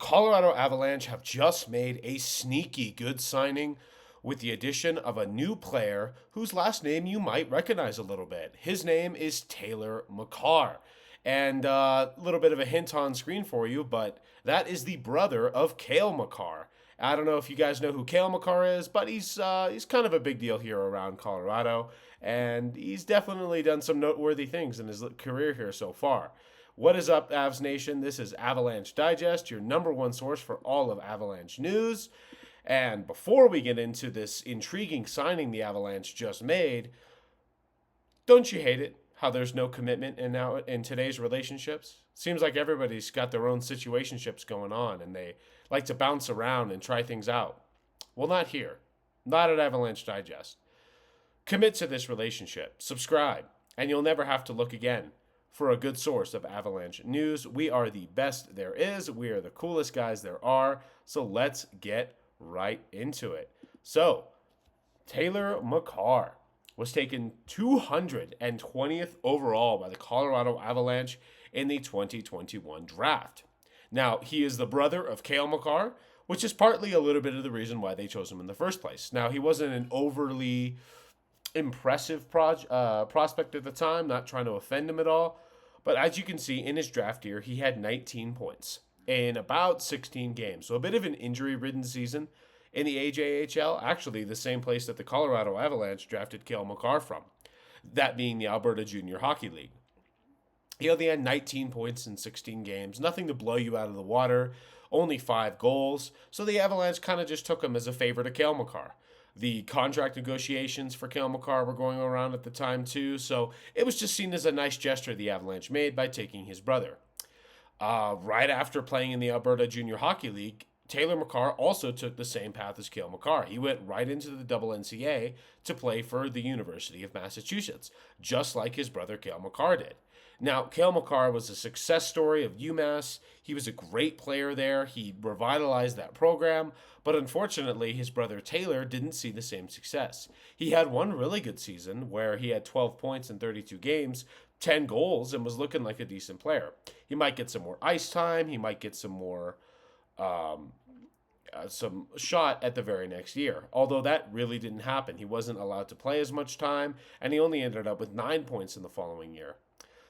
Colorado Avalanche have just made a sneaky good signing with the addition of a new player whose last name you might recognize a little bit. His name is Taylor McCarr. And a little bit of a hint on screen for you, but that is the brother of Cale Makar. I don't know if you guys know who Cale Makar is, but he's kind of a big deal here around Colorado, and he's definitely done some noteworthy things in his career here so far. What is up, Avs Nation? This is Avalanche Digest, your number one source for all of Avalanche news. And before we get into this intriguing signing the Avalanche just made, don't you hate it how there's no commitment in today's relationships? Seems like everybody's got their own situationships going on and they like to bounce around and try things out. Well, not here. Not at Avalanche Digest. Commit to this relationship, subscribe, and you'll never have to look again for a good source of Avalanche news. We are the best there is. We are the coolest guys there are. So let's get right into it. So, Taylor McCarr was taken 220th overall by the Colorado Avalanche in the 2021 draft. Now, he is the brother of Cale Makar, which is partly a little bit of the reason why they chose him in the first place. Now, he wasn't an overly impressive prospect at the time, not trying to offend him at all. But as you can see in his draft year, he had 19 points in about 16 games. So a bit of an injury-ridden season in the AJHL, actually the same place that the Colorado Avalanche drafted Cale Makar from, that being the Alberta Junior Hockey League. He only had 19 points in 16 games, nothing to blow you out of the water, only 5 goals. So the Avalanche kind of just took him as a favor to Cale Makar. The contract negotiations for Cale Makar were going around at the time too, so it was just seen as a nice gesture the Avalanche made by taking his brother. Right after playing in the Alberta Junior Hockey League, Taylor McCarr also took the same path as Cale Makar. He went right into the double NCAA to play for the University of Massachusetts, just like his brother Cale Makar did. Now, Cale Makar was a success story of UMass. He was a great player there. He revitalized that program, but unfortunately, his brother Taylor didn't see the same success. He had one really good season where he had 12 points in 32 games, 10 goals, and was looking like a decent player. He might get some more ice time. He might get some more some shot at the very next year. Although that really didn't happen. He wasn't allowed to play as much time, and he only ended up with 9 points in the following year.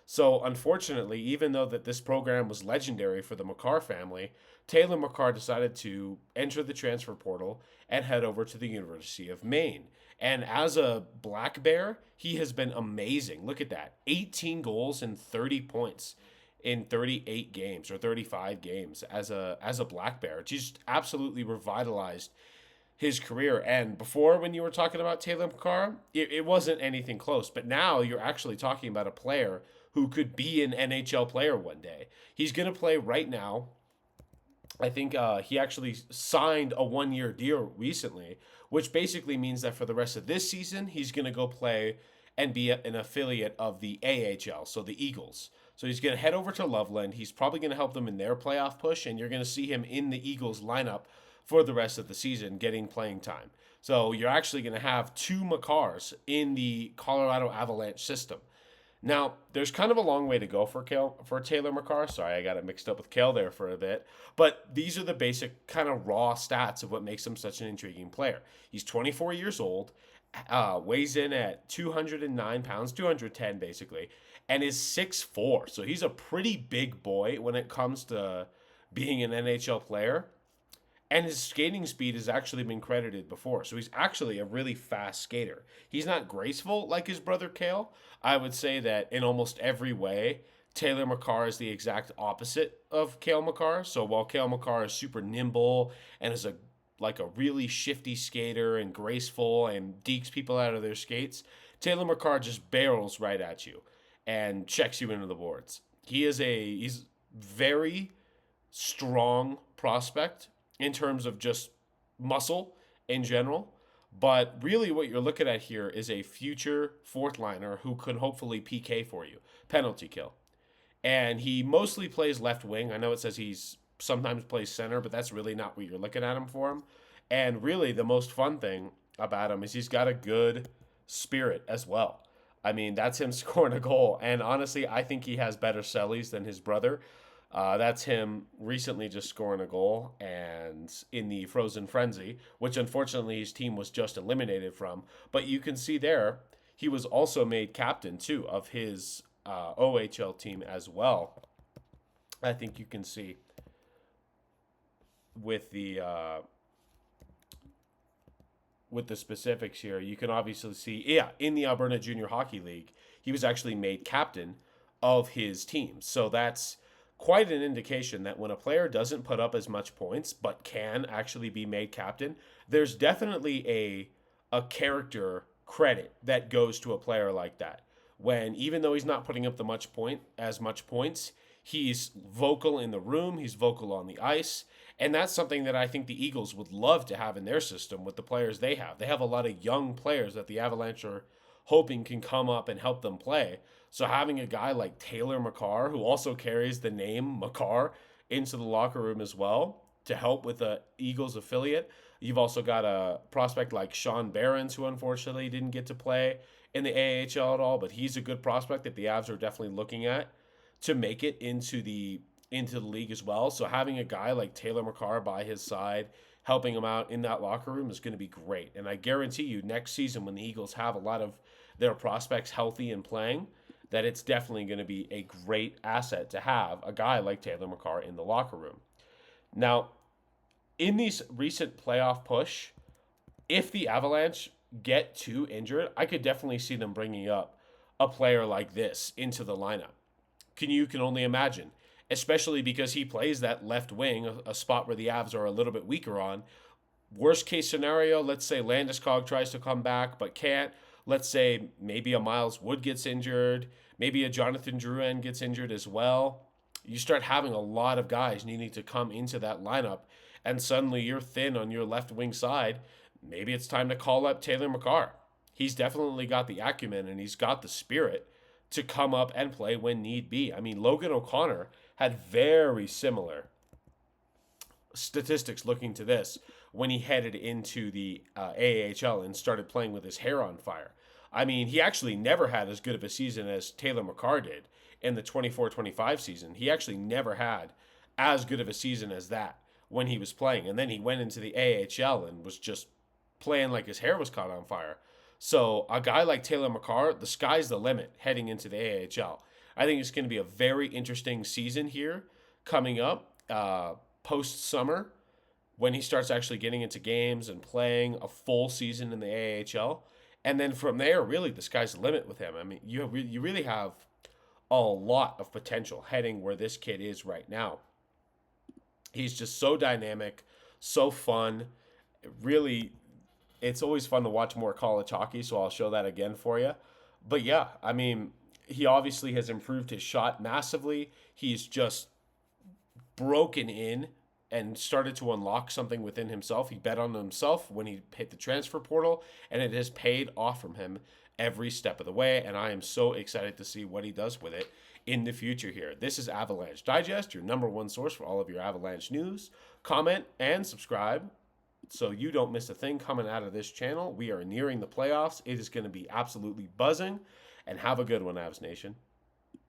So unfortunately, even though that this program was legendary for the Makar family, Taylor Makar decided to enter the transfer portal and head over to the University of Maine. And as a Black Bear, he has been amazing. Look at that. 18 goals and 30 points in 38 games or 35 games as a Black Bear. Just absolutely revitalized his career. And before, when you were talking about Taylor McCarr, it wasn't anything close. But now you're actually talking about a player who could be an NHL player one day. He's going to play right now. I think he actually signed a one-year deal recently, which basically means that for the rest of this season, he's going to go play and be an affiliate of the AHL, so the Eagles. So he's going to head over to Loveland. He's probably going to help them in their playoff push, and you're going to see him in the Eagles lineup for the rest of the season, getting playing time. So you're actually going to have 2 Makars in the Colorado Avalanche system. Now, there's kind of a long way to go for Taylor McCarr. Sorry, I got it mixed up with Cale there for a bit. But these are the basic kind of raw stats of what makes him such an intriguing player. He's 24 years old, weighs in at 209 pounds, 210 basically, and is 6'4". So he's a pretty big boy when it comes to being an NHL player. And his skating speed has actually been credited before. So he's actually a really fast skater. He's not graceful like his brother Cale. I would say that in almost every way, Taylor McCarr is the exact opposite of Cale Makar. So while Cale Makar is super nimble and is a really shifty skater and graceful and dekes people out of their skates, Taylor McCarr just barrels right at you and checks you into the boards. He's very strong prospect in terms of just muscle in general. But really what you're looking at here is a future fourth liner who could hopefully PK for you, penalty kill. And he mostly plays left wing. I know it says he's sometimes plays center, but that's really not what you're looking at him for him. And really the most fun thing about him is he's got a good spirit as well. I mean, that's him scoring a goal. And honestly, I think he has better cellies than his brother. That's him recently just scoring a goal and in the Frozen Frenzy, which unfortunately his team was just eliminated from. But you can see there, he was also made captain too of his OHL team as well. I think you can see with the specifics here, you can obviously see, yeah, in the Alberta Junior Hockey League, he was actually made captain of his team. So that's quite an indication that when a player doesn't put up as much points but can actually be made captain, there's definitely a character credit that goes to a player like that. When even though he's not putting up the much points, he's vocal in the room, he's vocal on the ice, and that's something that I think the Eagles would love to have in their system with the players they have. They have a lot of young players that the Avalanche are hoping can come up and help them play. So having a guy like Taylor McCarr, who also carries the name McCarr, into the locker room as well to help with the Eagles affiliate. You've also got a prospect like Sean Behrens, who unfortunately didn't get to play in the AHL at all, but he's a good prospect that the Avs are definitely looking at to make it into the league as well. So having a guy like Taylor McCarr by his side, helping him out in that locker room is going to be great. And I guarantee you, next season when the Eagles have a lot of their prospects healthy and playing, that it's definitely going to be a great asset to have a guy like Taylor McCarr in the locker room. Now, in these recent playoff push, if the Avalanche get too injured, I could definitely see them bringing up a player like this into the lineup. You can only imagine, especially because he plays that left wing, a spot where the Avs are a little bit weaker on. Worst case scenario, let's say Landeskog tries to come back but can't. Let's say maybe a Miles Wood gets injured, maybe a Jonathan Drouin gets injured as well. You start having a lot of guys needing to come into that lineup, and suddenly you're thin on your left wing side. Maybe it's time to call up Taylor McCarr. He's definitely got the acumen and he's got the spirit to come up and play when need be. I mean, Logan O'Connor had very similar statistics looking to this when he headed into the AHL and started playing with his hair on fire. I mean, he actually never had as good of a season as Taylor McCarr did in the 24-25 season. He actually never had as good of a season as that when he was playing. And then he went into the AHL and was just playing like his hair was caught on fire. So a guy like Taylor McCarr, the sky's the limit heading into the AHL. I think it's going to be a very interesting season here coming up post summer when he starts actually getting into games and playing a full season in the AHL. And then from there, really, the sky's the limit with him. I mean, you really have a lot of potential heading where this kid is right now. He's just so dynamic, so fun. Really, it's always fun to watch more college hockey, so I'll show that again for you. But yeah, I mean, he obviously has improved his shot massively. He's just broken in and started to unlock something within himself. He bet on himself when he hit the transfer portal, and it has paid off from him every step of the way. And I am so excited to see what he does with it in the future here. This is Avalanche Digest, your number one source for all of your Avalanche news. Comment and subscribe so you don't miss a thing coming out of this channel. We are nearing the playoffs. It is going to be absolutely buzzing. And have a good one, Avs Nation.